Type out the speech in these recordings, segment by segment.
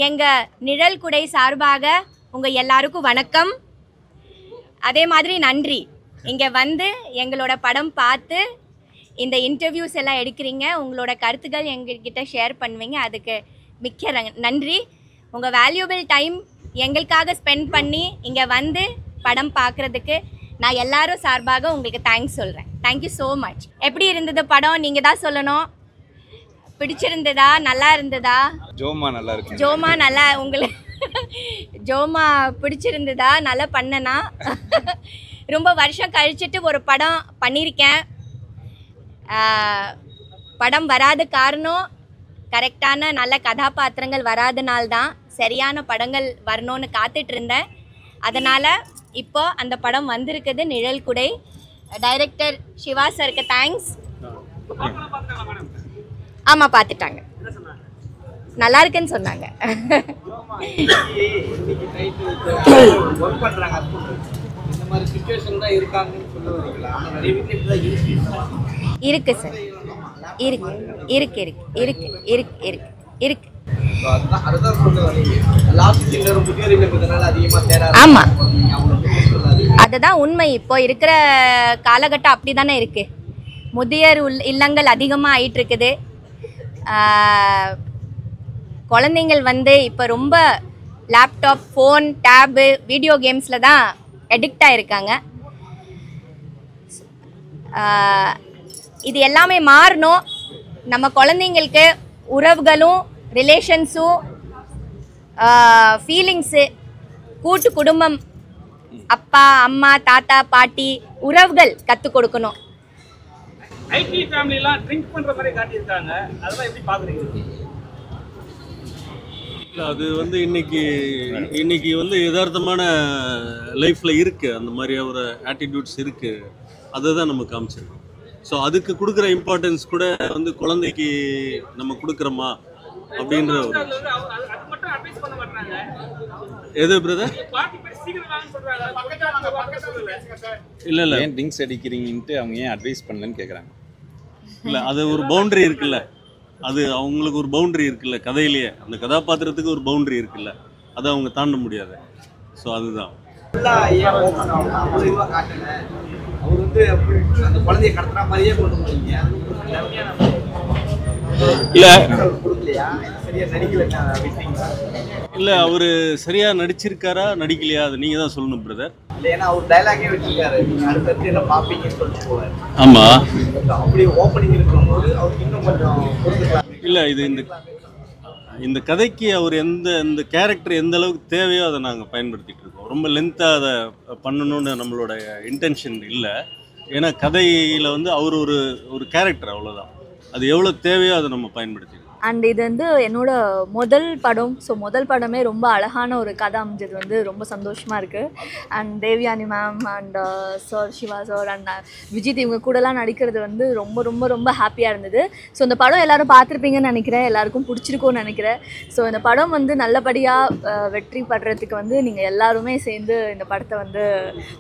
எங்க நிழல் குடை சார்பாக உங்க எல்லாருக்கும் வணக்கம். அதே மாதிரி நன்றி, இங்கே வந்து எங்களோட படம் பார்த்து இந்த இன்டர்வியூஸ் எல்லாம் எடுக்கிறீங்க, உங்களோட கருத்துக்கள் எங்ககிட்ட ஷேர் பண்ணுவீங்க, அதுக்கு மிக்க நன்றி. உங்கள் வேல்யூபிள் டைம் எங்களுக்காக ஸ்பெண்ட் பண்ணி இங்கே வந்து படம் பார்க்குறதுக்கு நான் எல்லாரும் சார்பாக உங்களுக்கு தேங்க்ஸ் சொல்கிறேன். Thank you so much. எப்படி இருந்தது படம்? நீங்கள் தான் சொல்லணும். பிடிச்சிருந்ததா? நல்லா இருந்ததா? ஜோமா நல்லா இருக்கு. ஜோமா நல்லா உங்களுக்கு ஜோமா பிடிச்சிருந்ததா? நல்லா பண்ணனா? ரொம்ப வருஷம் கழிச்சிட்டு ஒரு படம் பண்ணியிருக்கேன். படம் வராத காரணம் கரெக்டான நல்ல கதாபாத்திரங்கள் வராதனால்தான். சரியான படங்கள் வரணும்னு காத்துட்டு இருந்தேன். அதனால் இப்போ அந்த படம் வந்திருக்குது, நிழல் குடை. டைரக்டர் சிவா சருக்கு தேங்க்ஸ். ஆமாம், பார்த்துட்டாங்க, நல்லா இருக்குன்னு சொன்னாங்க. இருக்கு சார், இருக்கு இருக்கு இருக்கு இருக்கு இருக்கு இருக்கு இருக்கு. ஆமா, அதுதான் உண்மை. இப்போ இருக்கிற காலகட்டம் அப்படி தானே இருக்கு. முதியோர் இல்லங்கள் அதிகமாக ஆயிட்டு இருக்குது. குழந்தைங்கள் வந்து இப்போ ரொம்ப லேப்டாப், ஃபோன், டேபு, வீடியோ கேம்ஸில் தான் அடிக்ட் ஆகிருக்காங்க. இது எல்லாமே மாறணும். நம்ம குழந்தைங்களுக்கு உறவுகளும் ரிலேஷன்ஸும் ஃபீலிங்ஸு, கூட்டு குடும்பம், அப்பா அம்மா தாத்தா பாட்டி உறவுகள் கற்றுக் கொடுக்கணும். ஐடி ஃபேமிலிலாம் ட்ரிங்க் பண்ற மாதிரி காட்டியிருக்காங்க, அதெல்லாம் எப்படி பாக்குறீங்க? அது வந்து இன்னைக்கு வந்து யதார்த்தமான லைஃப்பில் இருக்குது, அந்த மாதிரி ஒரு ஆட்டிடியூட்ஸ் இருக்குது. அதை தான் நம்ம காமிச்சிருக்கோம். ஸோ அதுக்கு கொடுக்குற இம்பார்ட்டன்ஸ் கூட வந்து குழந்தைக்கு நம்ம கொடுக்குறோமா அப்படின்ற ஒரு எது பிரதர்? இல்லை இல்லை, ஏன் ட்ரிங்க்ஸ் அடிக்கிறீங்கன்ட்டு அவங்க ஏன் அட்வைஸ் பண்ணலன்னு கேட்குறாங்க. இல்லை, அது ஒரு பவுண்டரி இருக்குல்ல, அது அவங்களுக்கு ஒரு பவுண்டரி இருக்குல்ல, கதையிலேயே அந்த கதாபாத்திரத்துக்கு ஒரு பவுண்டரி இருக்குல்ல, அதை அவங்க தாண்ட முடியாது. ஸோ அதுதான் இல்லை, அவர் சரியா நடிச்சிருக்காரா நடிக்கலையா அது நீங்கள் தான் சொல்லணும் பிரதர். ஆமாம், இல்லை, இது இந்த கதைக்கு அவர் இந்த கேரக்டர் எந்த அளவுக்கு தேவையோ அதை நாங்கள் பயன்படுத்திகிட்டு இருக்கோம். ரொம்ப லென்த்தாக அதை பண்ணணும்னு நம்மளோட இன்டென்ஷன் இல்லை. ஏன்னா கதையில் வந்து அவர் ஒரு கேரக்டர், அவ்வளோதான். அது எவ்வளோ தேவையோ அதை நம்ம பயன்படுத்திக்கிறோம். அண்ட் இது வந்து என்னோட முதல் படம். ஸோ முதல் படமே ரொம்ப அழகான ஒரு கதை அமைஞ்சது வந்து ரொம்ப சந்தோஷமாக இருக்குது. And Devayani ma'am and sir, Siva sir and Vijith இவங்க கூடலாம் நடிக்கிறது வந்து ரொம்ப ரொம்ப ரொம்ப ஹாப்பியாக இருந்தது. ஸோ இந்த படம் எல்லோரும் பார்த்துருப்பீங்கன்னு நினைக்கிறேன், எல்லாருக்கும் பிடிச்சிருக்கும்னு நினைக்கிறேன். ஸோ இந்த படம் வந்து நல்லபடியாக வெற்றி படுறதுக்கு வந்து நீங்கள் எல்லாருமே சேர்ந்து இந்த படத்தை வந்து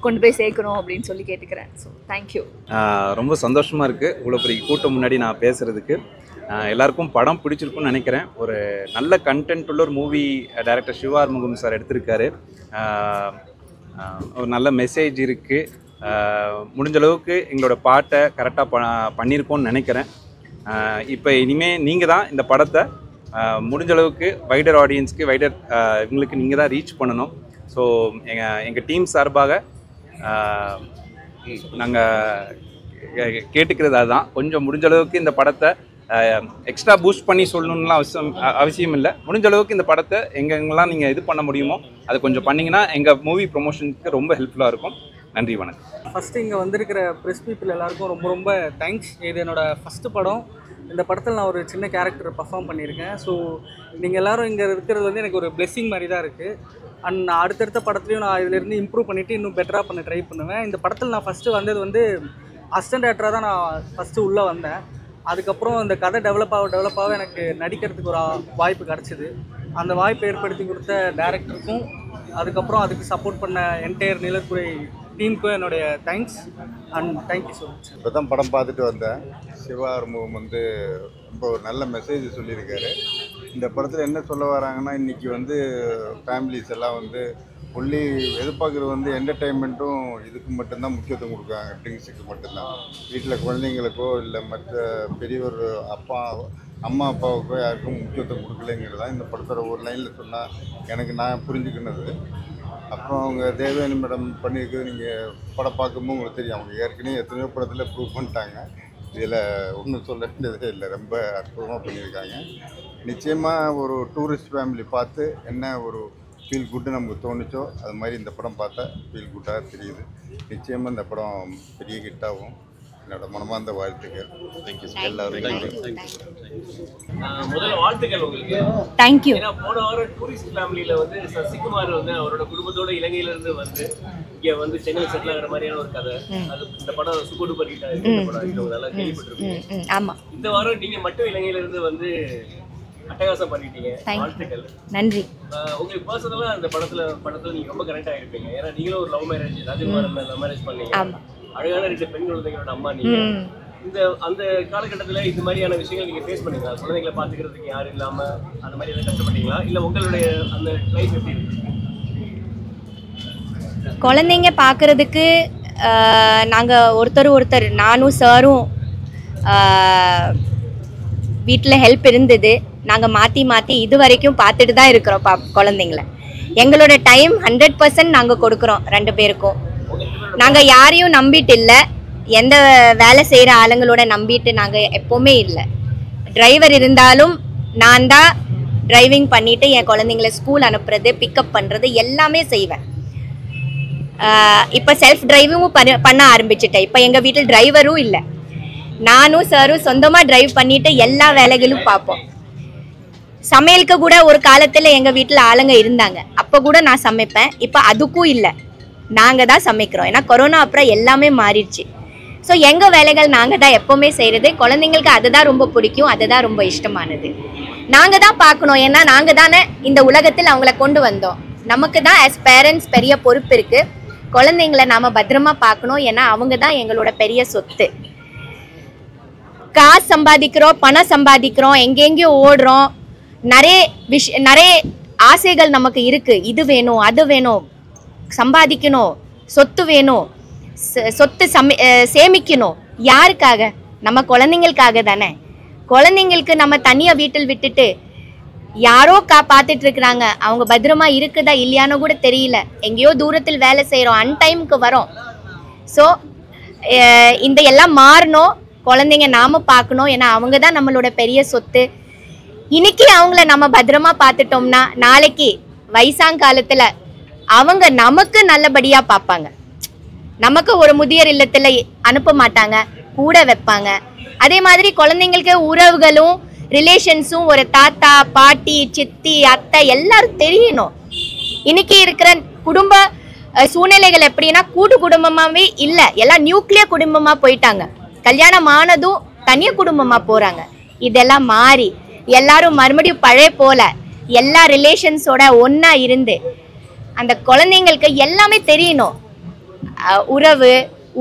கொண்டு போய் சேர்க்கணும் அப்படின்னு சொல்லி கேட்டுக்கிறேன். So thank you. ரொம்ப சந்தோஷமாக இருக்குது இவ்வளோ பெரிய கூட்டம் முன்னாடி நான் பேசுகிறதுக்கு. எல்லாருக்கும் படம் பிடிச்சிருக்குன்னு நினைக்கிறேன். ஒரு நல்ல கண்டென்ட் உள்ள ஒரு movie director Siva Arumugam sir எடுத்திருக்காரு. ஒரு நல்ல மெசேஜ் இருக்குது. முடிஞ்ச அளவுக்கு எங்களோட பாட்டை கரெக்டாக பண்ணியிருக்கோன்னு நினைக்கிறேன். இப்போ இனிமேல் நீங்கள் தான் இந்த படத்தை முடிஞ்ச அளவுக்கு வைடர் ஆடியன்ஸ்க்கு, வைடர் இவங்களுக்கு நீங்கள் தான் ரீச் பண்ணணும். ஸோ எங்கள் டீம் சார்பாக நாங்கள் கேட்டுக்கிறது அதுதான். கொஞ்சம் முடிஞ்ச அளவுக்கு இந்த படத்தை எக்ஸ்ட்ரா பூஸ்ட் பண்ணி சொல்லணும்லாம் அவசியம் இல்லை. முடிஞ்ச அளவுக்கு இந்த படத்தை எங்கெங்கெல்லாம் நீங்கள் இது பண்ண முடியுமோ அதை கொஞ்சம் பண்ணிங்கன்னா எங்கள் மூவி ப்ரொமோஷனுக்கு ரொம்ப ஹெல்ப்ஃபுல்லாக இருக்கும். நன்றி, வணக்கம். ஃபஸ்ட்டு இங்கே வந்திருக்கிற ப்ரெஸ் பீப்புள் எல்லாருக்கும் ரொம்ப ரொம்ப தேங்க்ஸ். இது என்னோடய ஃபஸ்ட்டு படம். இந்த படத்தில் நான் ஒரு சின்ன கேரக்டர் பர்ஃபார்ம் பண்ணியிருக்கேன். ஸோ நீங்கள் எல்லோரும் இங்கே இருக்கிறது வந்து எனக்கு ஒரு பிளெஸ்ஸிங் மாதிரி தான் இருக்குது. அண்ட் நான் அடுத்தடுத்த படத்துலையும் நான் இதிலேருந்து இம்ப்ரூவ் பண்ணிவிட்டு இன்னும் பெட்டராக பண்ண ட்ரை பண்ணுவேன். இந்த படத்தில் நான் ஃபஸ்ட்டு வந்தது வந்து அசிஸ்டன்ட் டேரக்டராக தான் நான் ஃபஸ்ட்டு உள்ளே வந்தேன். அதுக்கப்புறம் இந்த கதை டெவலப் ஆக எனக்கு நடிக்கிறதுக்கு ஒரு வாய்ப்பு கிடச்சிது. அந்த வாய்ப்பை ஏற்படுத்தி கொடுத்த டேரக்டருக்கும் அதுக்கப்புறம் அதுக்கு சப்போர்ட் பண்ண என்டையர் நிழற்குடை டீமுக்கும் என்னுடைய thanks and thank you so much. இப்போ தான் படம் பார்த்துட்டு வந்தேன். சிவா ஆறுமுகம் வந்து ரொம்ப ஒரு நல்ல மெசேஜ் சொல்லியிருக்காரு. இந்த படத்தில் என்ன சொல்ல வராங்கன்னா, இன்றைக்கி வந்து ஃபேமிலிஸ் எல்லாம் வந்து ஒன்லி எதிர்பார்க்குறது வந்து என்டர்டெயின்மெண்ட்டும் இதுக்கு மட்டும்தான் முக்கியத்துவம் கொடுக்குறாங்க, ட்ரிங்க்ஸுக்கு மட்டும்தான். வீட்டில் குழந்தைங்களுக்கோ இல்லை மற்ற பெரியவர் அம்மா அப்பாவுக்கோ யாருக்கும் முக்கியத்துவம் கொடுக்கலைங்கிறது தான் இந்த படத்தோட ஒரு லைனில் சொன்னால் நான் புரிஞ்சுக்கினது. அப்புறம் அவங்க தேவயானி மேடம் பண்ணியிருக்கிறது நீங்கள் படம் பார்க்கும்போது உங்களுக்கு தெரியும். அவங்க ஏற்கனவே எத்தனையோ படத்தில் ப்ரூவ் பண்ணிட்டாங்க. இதில் ஒன்றும் சொல்ல வேண்டியதே இல்லை, ரொம்ப அற்புதமாக பண்ணியிருக்காங்க. நிச்சயமாக ஒரு டூரிஸ்ட் ஃபேமிலி பார்த்து என்ன ஒரு ஃபீல் குட்டு நமக்கு தோணுச்சோ அது மாதிரி இந்த படம் பார்த்தா ஃபீல் குட்டாக தெரியுது. நிச்சயமாக இந்த படம் பெரிய ஹிட்டாகும். என்னோட மனமார்ந்த வாழ்த்துக்கள். தேங்க்யூ எல்லாரும். முதல்ல வாழ்த்துக்கள் உங்களுக்கு. தேங்க்யூ. ஏன்னா போன வாரம் டூரிஸ்ட் ஃபேமிலியில் வந்து சசிகுமார் வந்து அவரோட குடும்பத்தோட இலங்கையிலேருந்து வந்து இங்கே வந்து சென்னையில் செட்டில் ஆகிற மாதிரியான ஒரு கதை. அது இந்த படம் சூப்பர் டூப்பர் ஹிட் ஆகிருக்கு. இந்த படம் நல்லா கேள்விப்பட்டிருக்கீங்க. ஆமாம். இந்த வாரம் நீங்கள் மட்டும் இலங்கையிலேருந்து வந்து அட்டகாசம் பண்ணிட்டீங்க. வாழ்த்துக்கள். நன்றி. உங்களுக்கு பர்சனலாக அந்த படத்தில் நீங்கள் ரொம்ப கனெக்ட் ஆகிருப்பீங்க. ஏன்னா நீங்களும் ஒரு லவ் மேரேஜ், ராஜகுமார் லவ் மேரேஜ் பண்ணீங்க. அழகான 2 பெண் குழந்தைங்களோட அம்மா நீங்க. அந்த காலகட்டத்தில் இந்த மாதிரியான விஷயங்கள் நீங்கள் ஃபேஸ் பண்ணீங்களா? குழந்தைங்களை பார்த்துக்கிறதுக்கு யாரும் இல்லாமல் அந்த மாதிரி எதாவது கஷ்டப்பட்டீங்களா? இல்லை உங்களுடைய அந்த லைஃப் எப்படி இருக்கு? குழந்தைங்க பார்க்குறதுக்கு நாங்கள் ஒருத்தர் நானும் சாரும் வீட்டில் ஹெல்ப் இருந்தது. நாங்கள் மாற்றி இது வரைக்கும் பார்த்துட்டு தான் இருக்கிறோம் குழந்தைங்கள. எங்களோட டைம் 100% நாங்கள் கொடுக்குறோம் 2 பேருக்கும். நாங்கள் யாரையும் நம்பிட்டு இல்லை, எந்த வேலை செய்கிற ஆளுங்களோட நம்பிட்டு நாங்கள் எப்போவுமே இல்லை. டிரைவர் இருந்தாலும் நான் தான் டிரைவிங் பண்ணிவிட்டு என் குழந்தைங்கள ஸ்கூல் அனுப்புறது, பிக்கப் பண்ணுறது எல்லாமே செய்வேன். இப்போ செல்ஃப் டிரைவிங்கும் பண்ண ஆரம்பிச்சிட்டேன். இப்போ எங்கள் வீட்டில் டிரைவரும் இல்லை, நானும் சாரும் சொந்தமாக டிரைவ் பண்ணிவிட்டு எல்லா வேலைகளும் பார்ப்போம். சமையலுக்கு கூட ஒரு காலத்தில் எங்கள் வீட்டில் ஆளுங்க இருந்தாங்க, அப்போ கூட நான் சமைப்பேன். இப்போ அதுக்கும் இல்லை, நாங்கள் தான் சமைக்கிறோம். ஏன்னா கொரோனா அப்புறம் எல்லாமே மாறிடுச்சு. ஸோ எங்கள் வேலைகள் நாங்கள் தான் எப்போவுமே செய்கிறது. குழந்தைங்களுக்கு அதுதான் ரொம்ப பிடிக்கும், அதுதான் ரொம்ப இஷ்டமானது. நாங்கள் தான் பார்க்கணும், ஏன்னா நாங்கள் தானே இந்த உலகத்தில் அவங்கள கொண்டு வந்தோம். நமக்கு தான் ஆஸ் பேரண்ட்ஸ் பெரிய பொறுப்பு இருக்குது. குழந்தைங்கள நாம் பத்திரமா பார்க்கணும், ஏன்னா அவங்க தான் எங்களோட பெரிய சொத்து. காசு சம்பாதிக்கிறோம், பணம் சம்பாதிக்கிறோம், எங்கெங்கேயோ ஓடுறோம். நிறைய ஆசைகள் நமக்கு இருக்குது. இது வேணும், அது வேணும், சம்பாதிக்கணும், சொத்து வேணும், சொத்து சேமிக்கணும். யாருக்காக? நம்ம குழந்தைங்களுக்காக தானே. குழந்தைங்களுக்கு நம்ம தனியாக வீட்டில் விட்டுட்டு யாரோ பார்த்துட்டு இருக்கிறாங்க, அவங்க பத்திரமா இருக்குதா இல்லையானோ கூட தெரியல. எங்கேயோ தூரத்தில் வேலை செய்கிறோம், அன்டைமுக்கு வரோம். ஸோ இந்த எல்லாம் மாறணும். குழந்தைங்க நாம பார்க்கணும், ஏன்னா அவங்க தான் நம்மளோட பெரிய சொத்து. இன்னைக்கு அவங்கள நம்ம பத்திரமா பார்த்துட்டோம்னா நாளைக்கு வயசாங்காலத்தில் அவங்க நமக்கு நல்லபடியாக பார்ப்பாங்க. நமக்கு ஒரு முதியோர் இல்லத்தில் அனுப்ப மாட்டாங்க, கூட வைப்பாங்க. அதே மாதிரி குழந்தைங்களுக்கு உறவுகளும் ரிலேஷன்ஸும், ஒரு தாத்தா பாட்டி சித்தி அத்தை எல்லாரும் தெரியணும். இன்னைக்கு இருக்கிற குடும்ப சூழ்நிலைகள் எப்படின்னா கூட்டு குடும்பமாகவே இல்லை, எல்லாம் நியூக்ளியர் குடும்பமாக போயிட்டாங்க. கல்யாணம் ஆனதும் தனியாக குடும்பமாக போகிறாங்க. இதெல்லாம் மாறி எல்லாரும் மறுபடியும் பழைய போல எல்லா ரிலேஷன்ஸோட ஒன்றா இருந்து அந்த குழந்தைங்களுக்கு எல்லாமே தெரியணும். உறவு,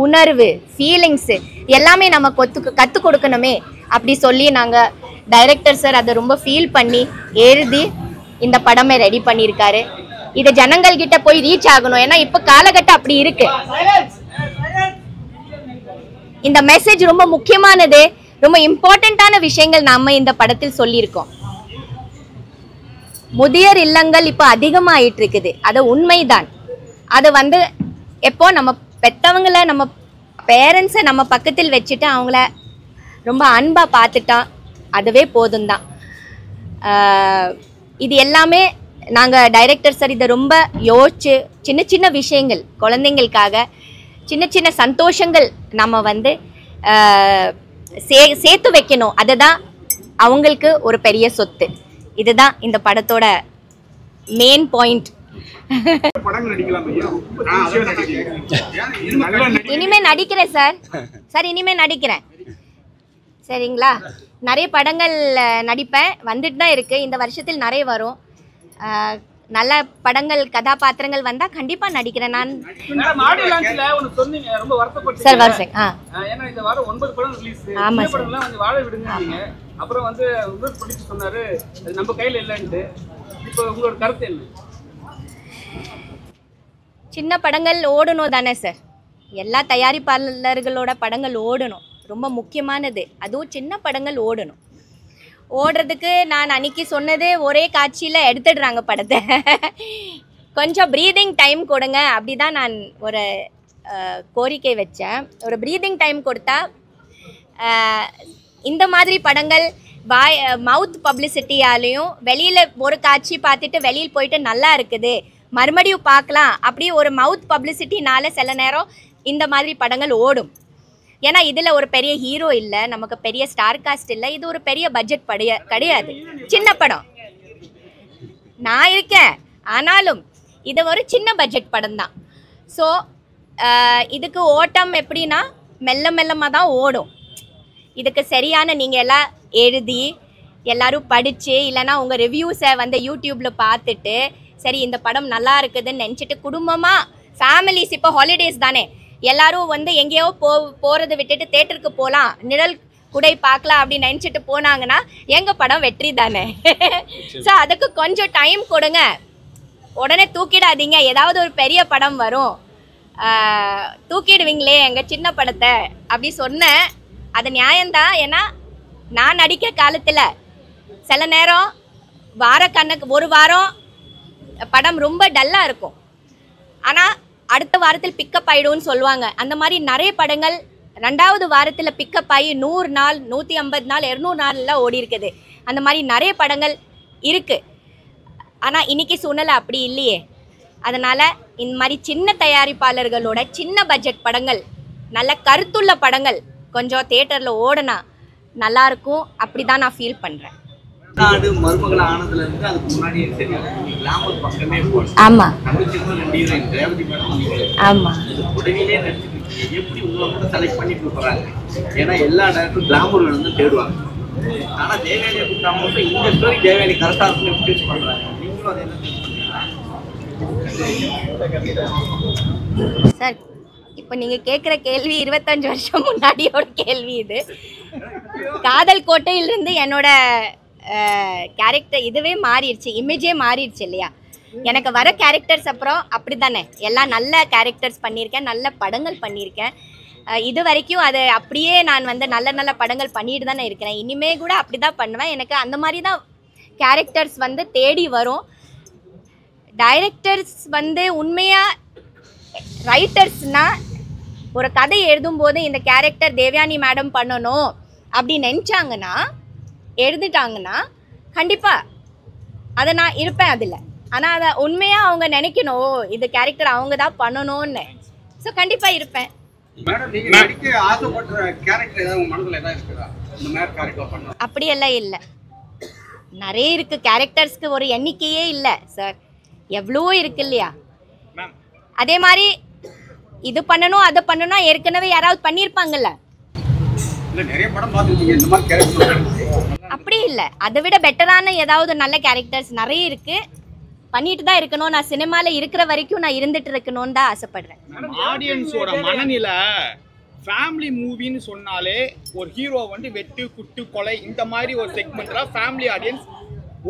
உணர்வு, ஃபீலிங்ஸு எல்லாமே நம்ம கற்றுக் கொடுக்கணுமே அப்படி சொல்லி நாங்கள் டைரக்டர் சார் அதை ரொம்ப ஃபீல் பண்ணி எழுதி இந்த படமே ரெடி பண்ணியிருக்காரு. இது ஜனங்கள்கிட்ட போய் ரீச் ஆகணும், ஏன்னா இப்போ காலகட்டம் அப்படி இருக்கு. இந்த மெசேஜ் ரொம்ப முக்கியமானது, ரொம்ப இம்பார்ட்டண்ட்டான விஷயங்கள் நாம இந்த படத்தில் சொல்லியிருக்கோம். முதியோர் இல்லங்கள் இப்போ அதிகமாயிட்டு இருக்குது, அது உண்மைதான். அது எப்போ நம்ம பெற்றவங்கள, நம்ம பேரண்ட்ஸை நம்ம பக்கத்தில் வச்சுட்டு அவங்கள ரொம்ப அன்பாக பார்த்துட்டா அதுவே போதும் தான். இது எல்லாமே நாங்கள் டைரக்டர் சார் இதை ரொம்ப யோசிச்சு சின்ன சின்ன விஷயங்கள் குழந்தைங்களுக்காக சின்ன சின்ன சந்தோஷங்கள் நம்ம சேர்த்து வைக்கணும். அதுதான் அவங்களுக்கு ஒரு பெரிய சொத்து. இதுதான் இந்த படத்தோட மெயின் பாயிண்ட். இனிமே நடிக்கிறேன் சார் இனிமே நடிக்கிறேன், சரிங்களா? நிறைய படங்கள் நடிப்பேன், வந்துட்டு தான் இருக்கு. இந்த வருஷத்தில் நிறைய வரும். நல்ல படங்கள், கதாபாத்திரங்கள் வந்தா கண்டிப்பா நடிக்கிறேன் நான். ரொம்ப வருத்தப்பட்டு சார் வருஷம் ஏன்னா இந்த வாரம் 9 படம் ரிலீஸ். ஆமா படம்லாம் கொஞ்சம் வாழ விடுங்க. அப்புறம் வந்து இன்னொரு ப்ரொடியூசர் சொன்னாரு அது நம்ம கையில் இல்லைன்ட்டு. இப்போ உங்களோட கருத்து என்ன? சின்ன படங்கள் ஓடணும் தானே சார், எல்லா தயாரிப்பாளர்களோட படங்கள் ஓடணும், ரொம்ப முக்கியமானது. அதுவும் சின்ன படங்கள் ஓடணும். ஓடுறதுக்கு நான் அன்னைக்கு சொன்னது ஒரே காட்சியில் எடுத்துடுறாங்க படத்தை. கொஞ்சம் ப்ரீதிங் டைம் கொடுங்க, அப்படி தான் நான் ஒரு கோரிக்கை வச்சேன். ஒரு ப்ரீதிங் டைம் கொடுத்தா இந்த மாதிரி படங்கள் மவுத் பப்ளிசிட்டியாலையும் வெளியில் ஒரு காட்சி பார்த்துட்டு வெளியில் போயிட்டு நல்லா இருக்குது மறுபடியும் பார்க்கலாம் அப்படி ஒரு மவுத் பப்ளிசிட்டினால சில நேரம் இந்த மாதிரி படங்கள் ஓடும். ஏன்னா இதில் ஒரு பெரிய ஹீரோ இல்லை, நமக்கு பெரிய ஸ்டார் காஸ்ட் இல்லை, இது ஒரு பெரிய பட்ஜெட் கிடையாது, சின்ன படம். நான் இருக்கேன், ஆனாலும் இது ஒரு சின்ன பட்ஜெட் படம் தான். ஸோ இதுக்கு ஓட்டம் எப்படின்னா மெல்ல மெல்லமாக தான் ஓடும். இதுக்கு சரியான நீங்கள் எல்லாம் எழுதி எல்லோரும் படித்து இல்லைனா உங்கள் ரிவ்யூஸை வந்து யூடியூப்பில் பார்த்துட்டு சரி இந்த படம் நல்லா இருக்குதுன்னு நினச்சிட்டு குடும்பமாக ஃபேமிலிஸ், இப்போ ஹாலிடேஸ் தானே, எல்லோரும் வந்து எங்கேயோ போகிறத விட்டுட்டு தேட்டருக்கு போகலாம், நிழல் குடை பார்க்கலாம் அப்படின்னு நினச்சிட்டு போனாங்கன்னா எங்கள் படம் வெற்றி தானே. ஸோ அதுக்கு கொஞ்சம் டைம் கொடுங்க, உடனே தூக்கிடாதீங்க. ஏதாவது ஒரு பெரிய படம் வரும், தூக்கிடுவீங்களே எங்கள் சின்ன படத்தை அப்படி சொன்னேன். அது நியாயம்தான். ஏன்னா நான் நடிக்கிற காலத்தில் சில நேரம் வாரக்கணக்கு ஒரு வாரம் படம் ரொம்ப டல்லாக இருக்கும், ஆனால் அடுத்த வாரத்தில் பிக்கப் ஆகிடும்னு சொல்லுவாங்க. அந்த மாதிரி நிறைய படங்கள் 2வது வாரத்தில் பிக்கப் ஆகி 100 நாள் 150 நாள் 200 நாள்லாம் ஓடி இருக்குது. அந்த மாதிரி நிறைய படங்கள் இருக்குது. ஆனால் இன்றைக்கி சூழ்நிலை அப்படி இல்லையே. அதனால் இந்த மாதிரி சின்ன தயாரிப்பாளர்களோட சின்ன பட்ஜெட் படங்கள், நல்ல கருத்துள்ள படங்கள் கொஞ்சம் தியேட்டரில் ஓடனா நல்லாயிருக்கும். அப்படி தான் நான் ஃபீல் பண்ணுறேன். நாடு மருமகள் ஆனதுலேருந்து அதுக்கு முன்னாடியே தெரியும் கிளாமர் பக்கமே போகணும். ஆமாம் தமிழ்ச்சியமாக 2 ஹீரோயின் ரேவதி மேடம். ஆமாம் உடனே நடிச்சிருக்கீங்க. எப்படி உங்களை கூட செலக்ட் பண்ணி கொடுக்குறாங்க? ஏன்னா எல்லா டேரக்டரும் கிளாமர் வந்து தேடுவாங்க. ஆனால் தேவயானியை கொடுத்தா மட்டும் இந்த ஸ்டோரி தேவயானி கரெக்டாக இருக்குன்னு எப்படி பண்ணுறாங்க? நீங்களும் அதே சார், இப்போ நீங்கள் கேட்குற கேள்வி 25 வருஷம் முன்னாடியோட கேள்வி இது. காதல் கோட்டையிலிருந்து என்னோட கேரக்டர் இதுவே மாறிடுச்சு, இமேஜே மாறிடுச்சு இல்லையா. எனக்கு வர கேரக்டர்ஸ் அப்புறம் அப்படி தானே, எல்லாம் நல்ல கேரக்டர்ஸ் பண்ணியிருக்கேன், நல்ல படங்கள் பண்ணியிருக்கேன். இது வரைக்கும் அது அப்படியே நான் வந்து நல்ல நல்ல படங்கள் பண்ணிட்டு தானே இருக்கிறேன். இனிமே கூட அப்படி தான் பண்ணுவேன். எனக்கு அந்த மாதிரி தான் கேரக்டர்ஸ் வந்து தேடி வரும். டைரக்டர்ஸ் வந்து உண்மையாக ரைட்டர்ஸ்னால் ஒரு கதை எழுதும்போது இந்த கேரக்டர் தேவயானி மேடம் பண்ணணும் அப்படி நினச்சாங்கன்னா எழுதிட்டாங்கன்னா கண்டிப்பாக அதை நான் இருப்பேன் அதில். ஆனால் அதை உண்மையாக அவங்க நினைக்கணும் இது கேரக்டர் அவங்க தான் பண்ணணும்னு. ஸோ கண்டிப்பாக இருப்பேன். மேடம் நீங்கள் நடிக்க ஆசைப்படுற கேரக்டர் ஏதாவது உங்கள் மனதில் ஏதாவது இருக்குதா? இந்த மாதிரி கேரக்டர் பண்ணணும் அப்படியெல்லாம் இல்லை, நிறைய இருக்குது. கேரக்டர்ஸ்க்கு ஒரு எண்ணிக்கையே இல்லை சார், எவ்வளோ இருக்கு இல்லையா. அதே மாதிரி இது பண்ணணும் அதை பண்ணணும் ஏற்கனவே யாராவது பண்ணியிருப்பாங்கல்ல. நிறைய படம் பார்த்துருக்கீங்க இந்த மாதிரி கேரக்டர். அப்படி இல்லை, அதை விட பெட்டரான ஏதாவது நல்ல கேரக்டர்ஸ் நிறைய இருக்குது, பண்ணிட்டு தான் இருக்கணும். நான் சினிமாவில் இருக்கிற வரைக்கும் நான் இருந்துட்டு இருக்கணும்னு தான் ஆசைப்படுறேன். ஆடியன்ஸோட மனநிலை ஃபேமிலி மூவின்னு சொன்னாலே ஒரு ஹீரோ வந்து வெட்டு குட்டு கொலை இந்த மாதிரி ஒரு செக்மெண்ட் தான் ஃபேமிலி ஆடியன்ஸ்.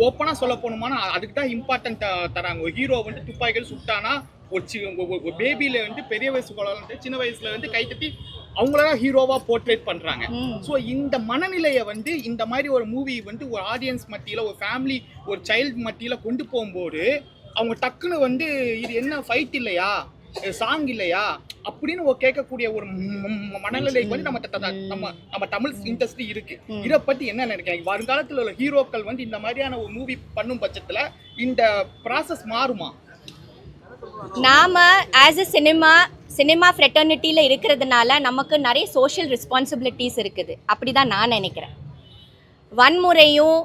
ஓப்பனாக சொல்ல போகணுமானா அதுக்கு தான் இம்பார்ட்டன்ட் தராங்க. ஒரு ஹீரோ வந்து துப்பாக்கிகள் சுட்டானா ஒரு பேபியில வந்து பெரிய வயசு குழந்தை சின்ன வயசுல வந்து கைத்தட்டி அவங்களதான் ஹீரோவா போர்ட்ரேட் பண்றாங்க. ஸோ இந்த மனநிலையை வந்து இந்த மாதிரி ஒரு மூவி வந்து ஒரு ஆடியன்ஸ் மத்தியில ஒரு ஃபேமிலி ஒரு சைல்டு மத்தியில கொண்டு போகும்போது அவங்க டக்குன்னு வந்து இது என்ன ஃபைட் இல்லையா சாங் இல்லையா அப்படின்னு ஒரு கேட்கக்கூடிய ஒரு மனநிலைக்கு வந்து நம்ம தமிழ் இண்டஸ்ட்ரி இருக்கு. இதை பத்தி என்ன நினைக்கிறீங்க? வருங்காலத்தில் உள்ள ஹீரோக்கள் வந்து இந்த மாதிரியான ஒரு மூவி பண்ணும் பட்சத்துல இந்த ப்ராசஸ் மாறுமா? நாம் ஆஸ் அ சினிமா ஃப்ரெட்டர்னிட்டியில் இருக்கிறதுனால நமக்கு நிறைய சோஷியல் ரெஸ்பான்சிபிலிட்டிஸ் இருக்குது. அப்படி தான் நான் நினைக்கிறேன். வன்முறையும்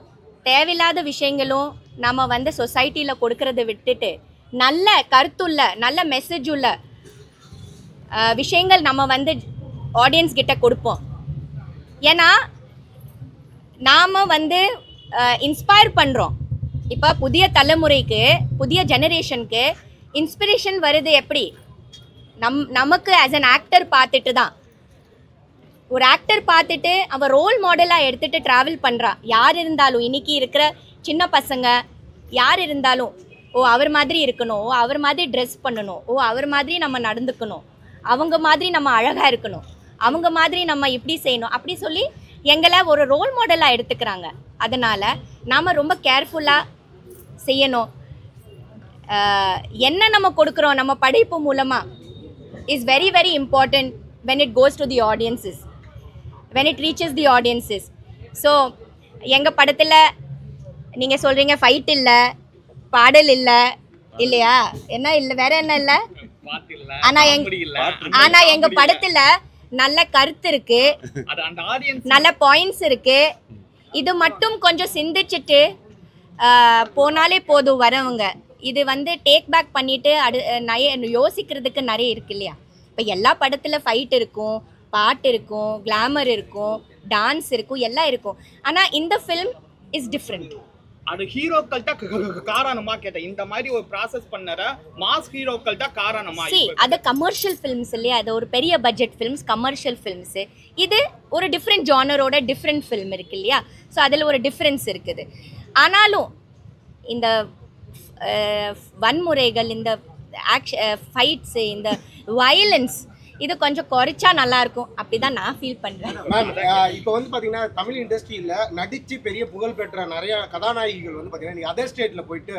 தேவையில்லாத விஷயங்களும் நம்ம வந்து சொசைட்டியில் கொடுக்கறத விட்டுட்டு நல்ல கருத்துள்ள நல்ல மெசேஜ் உள்ள விஷயங்கள் நம்ம வந்து ஆடியன்ஸ் கிட்ட கொடுப்போம். ஏன்னா நாம் வந்து இன்ஸ்பயர் பண்ணுறோம். இப்போ புதிய தலைமுறைக்கு புதிய ஜெனரேஷனுக்கு இன்ஸ்பிரேஷன் வருது எப்படி? நமக்கு ஆஸ் அன் ஆக்டர் பார்த்துட்டு தான். ஒரு ஆக்டர் பார்த்துட்டு அவன் ரோல் மாடலாக எடுத்துகிட்டு ட்ராவல் பண்ணுறா. யார் இருந்தாலும் இன்றைக்கி இருக்கிற சின்ன பசங்க யார் இருந்தாலும் ஓ அவர் மாதிரி இருக்கணும், ஓ அவர் மாதிரி ட்ரெஸ் பண்ணணும், ஓ அவர் மாதிரி நம்ம நடந்துக்கணும், அவங்க மாதிரி நம்ம அழகாக இருக்கணும், அவங்க மாதிரி நம்ம இப்படி செய்யணும் அப்படி சொல்லி எங்களை ஒரு ரோல் மாடலாக எடுத்துக்கிறாங்க. அதனால் நாம் ரொம்ப கேர்ஃபுல்லாக செய்யணும். என்ன நம்ம கொடுக்குறோம் நம்ம படைப்பு மூலமாக is very very important when it goes to the audiences, when it reaches the audiences. So எங்கள் படத்தில் நீங்கள் சொல்கிறீங்க ஃபைட் இல்லை, பாடல் இல்லை, இல்லையா? என்ன இல்லை, வேற என்ன இல்லை? ஆனால் எங்கள் படத்தில் நல்ல கருத்து இருக்கு, நல்ல பாயிண்ட்ஸ் இருக்கு. இது மட்டும் கொஞ்சம் சிந்திச்சுட்டு போனாலே போதும் வரவங்க. இது வந்து டேக் பேக் பண்ணிட்டு யோசிக்கிறதுக்கு நிறைய இருக்கு இல்லையா? இப்போ எல்லா படத்தில் ஃபைட் இருக்கும், பாட்டு இருக்கும், கிளாமர் இருக்கும், டான்ஸ் இருக்கும், எல்லாம் இருக்கும். ஆனால் இந்த ஃபில்ம் இஸ் டிஃப்ரெண்ட். அது ஹீரோக்கள் தான் காரணமா கேட்டேன். இந்த மாதிரி ஒரு ப்ராசஸ் பண்ணற மாஸ் ஹீரோக்கள் தான் காரணமா? அது கமர்ஷியல் ஃபிலிம்ஸ் இல்லையா? அது ஒரு பெரிய பட்ஜெட் ஃபிலிம்ஸ், கமர்ஷியல் ஃபிலிம்ஸு. இது ஒரு டிஃப்ரெண்ட் ஜானரோட டிஃப்ரெண்ட் ஃபிலிம் இருக்கு இல்லையா? ஸோ அதில் ஒரு டிஃப்ரென்ஸ் இருக்குது. ஆனாலும் இந்த வன்முறைகள், இந்த ஃபைட்ஸு, இந்த வயலன்ஸ் இது கொஞ்சம் குறைச்சா நல்லா இருக்கும் அப்படிதான் நான் ஃபீல் பண்றேன். மேம் இப்போ வந்து பாத்தீங்கன்னா தமிழ் இண்டஸ்ட்ரியில நடிச்சு பெரிய புகழ் பெற்ற நிறைய கதாநாயகிகள் வந்து பாத்தீங்கன்னா நீங்க அதர் ஸ்டேட்ல போயிட்டு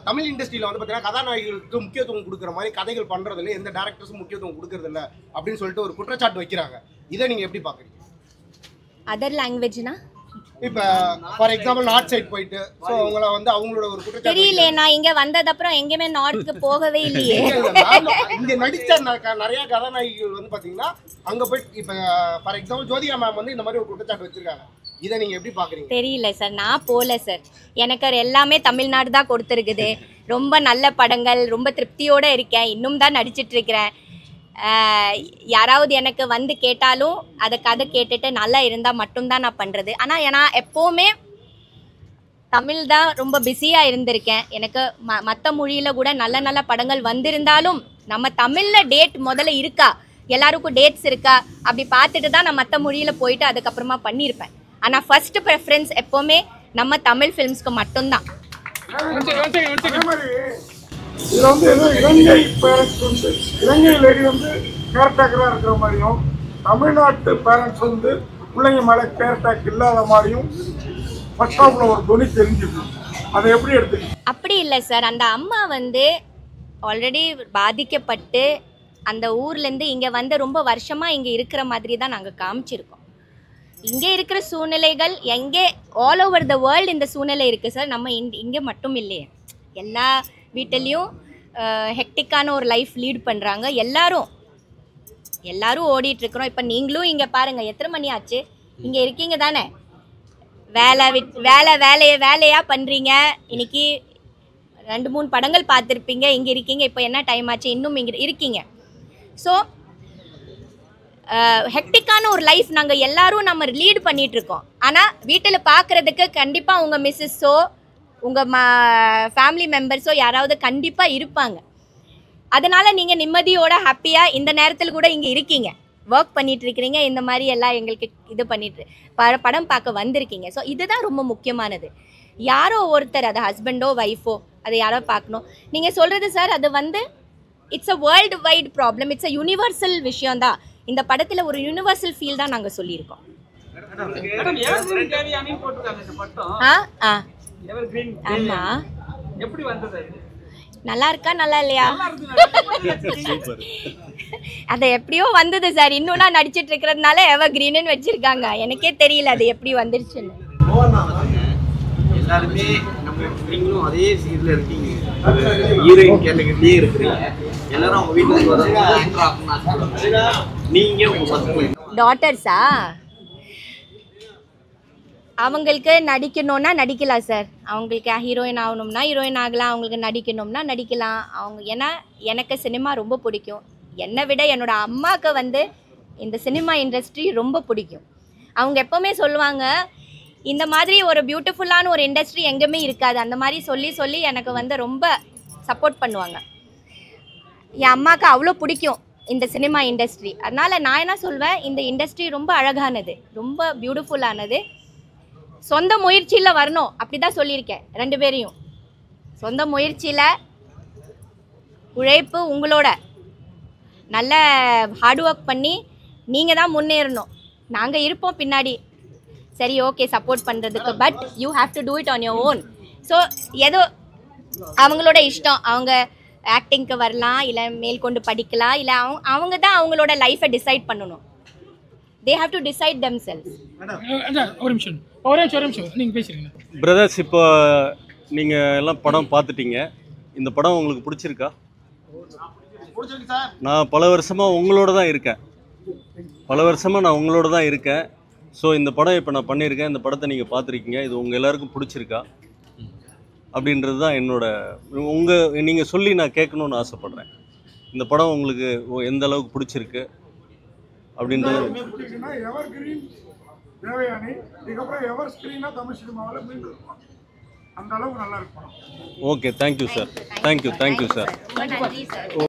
தமிழ் இண்டஸ்ட்ரியில வந்து பாத்தீங்கன்னா கதாநாயகிகளுக்கு முக்கியத்துவம் கொடுக்குற மாதிரி கதைகள் பண்றதுல எந்த டேரக்டர்ஸும் முக்கியத்துவம் கொடுக்கறது இல்லை அப்படின்னு சொல்லிட்டு ஒரு குற்றச்சாட்டு வைக்கிறாங்க. இதை நீங்க எப்படி பாக்குறீங்க? அதர் லாங்குவேஜ்னா இப்ப ஃபார் எக்ஸாம்பிள் நார்த் சைடு போயிட்டு சோ அவங்கள வந்து அவங்களோட ஒரு குற்றச்சாட்டு தெரியல. நான் இங்க வந்தது அப்புறம் எங்கேயுமே நார்த்துக்கு போகவே இல்லையே. இங்க நடிச்ச நிறைய கதாநாயகிகள் வந்து பாத்தீங்கன்னா அங்க போயிட்டு இப்ப ஃபார் எக்ஸாம்பிள் ஜோதிகா மேம் வந்து இந்த மாதிரி ஒரு குற்றச்சாட்டு வச்சிருக்காங்க. இதை நீங்க எப்படி பாக்குறீங்க? தெரியல சார், நான் போல சார். எனக்கு எல்லாமே தமிழ்நாடு தான் கொடுத்துருக்குது. ரொம்ப நல்ல படங்கள், ரொம்ப திருப்தியோட இருக்கேன். இன்னும் தான் நடிச்சிட்டு இருக்கிறேன். யாராவது எனக்கு வந்து கேட்டாலும் அதை கதை கேட்டுட்டு நல்லா இருந்தால் மட்டும்தான் நான் பண்ணுறது. ஆனால் நான் எப்போவுமே தமிழ் தான் ரொம்ப பிஸியாக இருந்திருக்கேன். எனக்கு மற்ற மொழியில் கூட நல்ல நல்ல படங்கள் வந்திருந்தாலும் நம்ம தமிழில் டேட் முதல்ல இருக்கா, எல்லாருக்கும் டேட்ஸ் இருக்கா அப்படி பார்த்துட்டு தான் நான் மற்ற மொழியில் போயிட்டு அதுக்கப்புறமா பண்ணியிருப்பேன். ஆனால் ஃபர்ஸ்ட் ப்ரெஃபரன்ஸ் எப்போவுமே நம்ம தமிழ் ஃபிலிம்ஸ்க்கு மட்டும்தான். இதில் வந்து ஏதோ இலங்கை பேரண்ட்ஸ் வந்து இலங்கை லேடி வந்து கேர்டேக்கராக இருக்கிற மாதிரியும் தமிழ்நாட்டு பேரண்ட்ஸ் வந்து பிள்ளைங்க மேலே கேர்டேக் இல்லாத மாதிரியும் ஃபர்ஸ்ட் ஆஃப்ல ஒரு துணி தெரிஞ்சுது. அதை எப்படி எடுத்துக்க? அப்படி இல்லை சார். அந்த அம்மா வந்து ஆல்ரெடி பாதிக்கப்பட்டு அந்த ஊர்லேருந்து இங்கே வந்து ரொம்ப வருஷமாக இங்கே இருக்கிற மாதிரி தான் நாங்கள் காமிச்சிருக்கோம். இங்கே இருக்கிற சூழ்நிலைகள் எங்கே ஆல் ஓவர் த வேர்ல்டு இந்த சூழ்நிலை இருக்குது சார். நம்ம இங்கே மட்டும் இல்லையே, எல்லா வீட்டிலையும் ஹெக்டிக்கான ஒரு லைஃப் லீட் பண்ணுறாங்க. எல்லாரும் ஓடிட்டுருக்குறோம். இப்போ நீங்களும் இங்கே பாருங்கள், எத்தனை மணி ஆச்சு? இங்கே இருக்கீங்க தானே, வேலையாக பண்ணுறீங்க. இன்றைக்கி 2-3 படங்கள் பார்த்துருப்பீங்க, இங்கே இருக்கீங்க. இப்போ என்ன டைம் ஆச்சு? இன்னும் இங்கே இருக்கீங்க. ஸோ ஹெக்டிக்கான ஒரு லைஃப் நாங்கள் எல்லாரும் நம்ம லீட் பண்ணிகிட்ருக்கோம். ஆனால் வீட்டில் பார்க்குறதுக்கு கண்டிப்பாக உங்கள் மிஸ்ஸஸோ உங்கள் ஃபேமிலி மெம்பர்ஸோ யாராவது கண்டிப்பாக இருப்பாங்க. அதனால் நீங்கள் நிம்மதியோட ஹாப்பியாக இந்த நேரத்தில் கூட இங்கே இருக்கீங்க, ஒர்க் பண்ணிகிட்ருக்கிறீங்க. இந்த மாதிரி எல்லாம் எங்களுக்கு இது பண்ணிட்டு படம் பார்க்க வந்திருக்கீங்க. ஸோ இதுதான் ரொம்ப முக்கியமானது. யாரோ ஒருத்தர், அது ஹஸ்பண்டோ ஒய்ஃபோ, அதை யாரோ பார்க்கணும். நீங்கள் சொல்கிறது சார், அது வந்து it's a world wide problem, it's a universal விஷயம்தான். இந்த படத்தில் ஒரு யூனிவர்சல் ஃபீல் தான் நாங்கள் சொல்லியிருக்கோம். ஆமா, எப்படி வந்தது? நல்லா இருக்கா நல்லா இல்லையா? அது எப்படியோ வந்தது சார். இன்னும் நான் நடிச்சிட்டு இருக்கிறதுனால எவர் கிரீன்னு வச்சிருக்காங்க. எனக்கே தெரியல அது எப்படி வந்துருச்சுன்னு. எல்லாருமே நம்ம நீங்களும் அதே சீன்ல இருக்கீங்க, ஹீரோயின் கேட்டகரியே இருக்கிறீங்க. எல்லாரும் அவங்க வீட்டுக்கு வர நீங்க உங்க டாட்டர்ஸா? அவங்களுக்கு நடிக்கணும்னா நடிக்கலாம் சார். அவங்களுக்கு ஹீரோயின் ஆகணும்னா ஹீரோயின் ஆகலாம், அவங்களுக்கு நடிக்கணும்னா நடிக்கலாம். ஏன்னா எனக்கு சினிமா ரொம்ப பிடிக்கும். என்னை விட என்னோட அம்மாவுக்கு வந்து இந்த சினிமா இண்டஸ்ட்ரி ரொம்ப பிடிக்கும். அவங்க எப்போவுமே சொல்லுவாங்க, இந்த மாதிரி ஒரு பியூட்டிஃபுல்லான ஒரு இண்டஸ்ட்ரி எங்கேயுமே இருக்காது. அந்த மாதிரி சொல்லி எனக்கு வந்து ரொம்ப சப்போர்ட் பண்ணுவாங்க. என் அம்மாவுக்கு அவ்வளோ பிடிக்கும் இந்த சினிமா இண்டஸ்ட்ரி. அதனால் நான் என்ன சொல்வேன், இந்த இண்டஸ்ட்ரி ரொம்ப அழகானது, ரொம்ப பியூட்டிஃபுல்லானது. சொந்த முயற்சியில் வரணும், அப்படி தான் சொல்லியிருக்கேன் 2 பேரையும். சொந்த முயற்சியில் உழைப்பு, உங்களோட நல்ல ஹார்ட் ஒர்க் பண்ணி நீங்கள் தான் முன்னேறணும். நாங்கள் இருப்போம் பின்னாடி, சரி ஓகே சப்போர்ட் பண்ணுறதுக்கு. But you have to do it on your own. So ஏதோ அவங்களோட இஷ்டம், அவங்க ஆக்டிங்க்கு வரலாம், இல்லை மேல்கொண்டு படிக்கலாம், இல்லை அவங்க தான் அவங்களோட லைஃப்பை டிசைட் பண்ணணும். They have to decide themselves. ஒரு நிமிஷம் நீங்கள் பேசுகிறீங்க பிரதர்ஸ். இப்போ நீங்கள் எல்லாம் படம் பார்த்துட்டீங்க. இந்த படம் உங்களுக்கு பிடிச்சிருக்கா? நான் பல வருஷமாக உங்களோட தான் இருக்கேன். ஸோ இந்த படம் இப்போ நான் பண்ணியிருக்கேன். இந்த படத்தை நீங்கள் பார்த்துருக்கீங்க. இது உங்கள் எல்லாருக்கும் பிடிச்சிருக்கா அப்படின்றது தான் நீங்கள் சொல்லி நான் கேட்கணுன்னு ஆசைப்பட்றேன். இந்த படம் உங்களுக்கு எந்த அளவுக்கு பிடிச்சிருக்கு அப்படின்றது. எவர் கிரீன் தேவயானி, இதுக்கப்புறம் எவர் ஸ்கிரீனாக தமிழ் சினிமாவில் மீண்டும் அந்த அளவுக்கு நல்லா இருக்கும். Okay, thank you sir.